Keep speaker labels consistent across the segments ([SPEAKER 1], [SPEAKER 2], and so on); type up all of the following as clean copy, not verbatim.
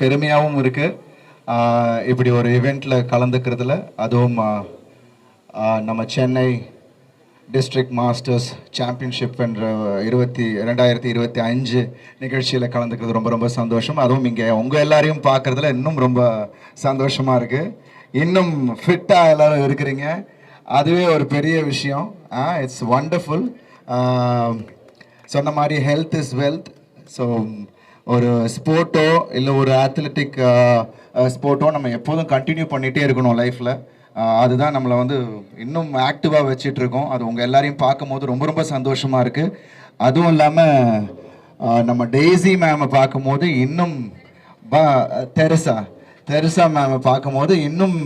[SPEAKER 1] பெருமையாகவும் இருக்கு. இப்படி ஒரு இவெண்ட்ல கலந்துக்கிறதுல, அதுவும் நம்ம சென்னை டிஸ்ட்ரிக்ட் மாஸ்டர்ஸ் சாம்பியன்ஷிப் என்ற 2025 நிகழ்ச்சியில் கலந்துக்கிறது ரொம்ப ரொம்ப சந்தோஷம். அதுவும் இங்கே உங்கள் எல்லாரையும் பார்க்குறதுல இன்னும் ரொம்ப சந்தோஷமாக இருக்குது. இன்னும் ஃபிட்டாக எல்லோரும் இருக்கிறீங்க, அதுவே ஒரு பெரிய விஷயம். It's wonderful. சொன்ன மாதிரி ஹெல்த் இஸ் வெல்த். ஸோ ஒரு ஸ்போர்ட்டோ இல்லை ஒரு அத்லெட்டிக் ஸ்போர்ட்டோ நம்ம எப்போதும் கண்டினியூ பண்ணிகிட்டே இருக்கணும் லைஃப்பில். அதுதான் நம்மளை வந்து இன்னும் ஆக்டிவாக வச்சிட்டு இருக்கோம். அது உங்கள் எல்லாரையும் பார்க்கும்போது ரொம்ப ரொம்ப சந்தோஷமாக இருக்குது. அதுவும் இல்லாமல் நம்ம டெய்ஸி மேமை பார்க்கும்போது இன்னும் தெரசா மேமை பார்க்கும்போது இன்னும்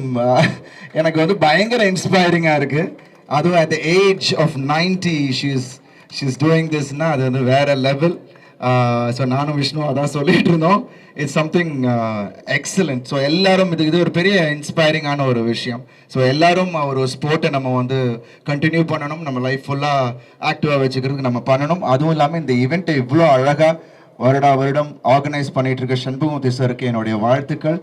[SPEAKER 1] எனக்கு வந்து பயங்கர இன்ஸ்பைரிங்காக இருக்குது. அதுவும் at the age of 90 she's doing திஸ்னா அது வந்து வேறு லெவல். ஸோ நானும் விஷ்ணு அதான் சொல்லிட்டு இருந்தோம். It's something excellent. ஸோ எல்லாரும் இது ஒரு பெரிய இன்ஸ்பைரிங்கான ஒரு விஷயம். ஸோ எல்லாரும் ஒரு ஸ்போர்ட்டை நம்ம வந்து கண்டினியூ பண்ணணும், நம்ம லைஃப் ஃபுல்லாக ஆக்டிவாக வச்சுக்கிறதுக்கு நம்ம பண்ணணும். அதுவும் இல்லாமல் இந்த ஈவெண்ட்டை இவ்வளோ அழகாக வருடம் ஆர்கனைஸ் பண்ணிட்டு இருக்க சண்முகமூர்த்தி சாருக்கு என்னுடைய வாழ்த்துக்கள்.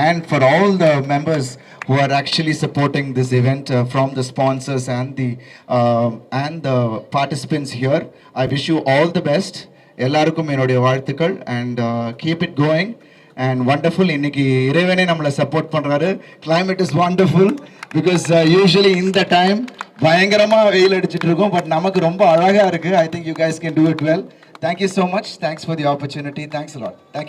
[SPEAKER 1] And for all the members who are actually supporting this event, from the sponsors and the participants here, I wish you all the best. எல்லாருக்கும் என்னுடைய வாழ்த்துக்கள். And keep it going and wonderful. இன்னைக்கு இறைவனே நம்மளை சப்போர்ட் பண்றாரு. Climate is wonderful because usually in the time பயங்கரமா வெயில் அடிச்சிட்டு இருக்கும், பட் நமக்கு ரொம்ப அழகா இருக்கு. I think you guys can do it well. Thank you so much. Thanks for the opportunity. Thanks a lot. Thank you.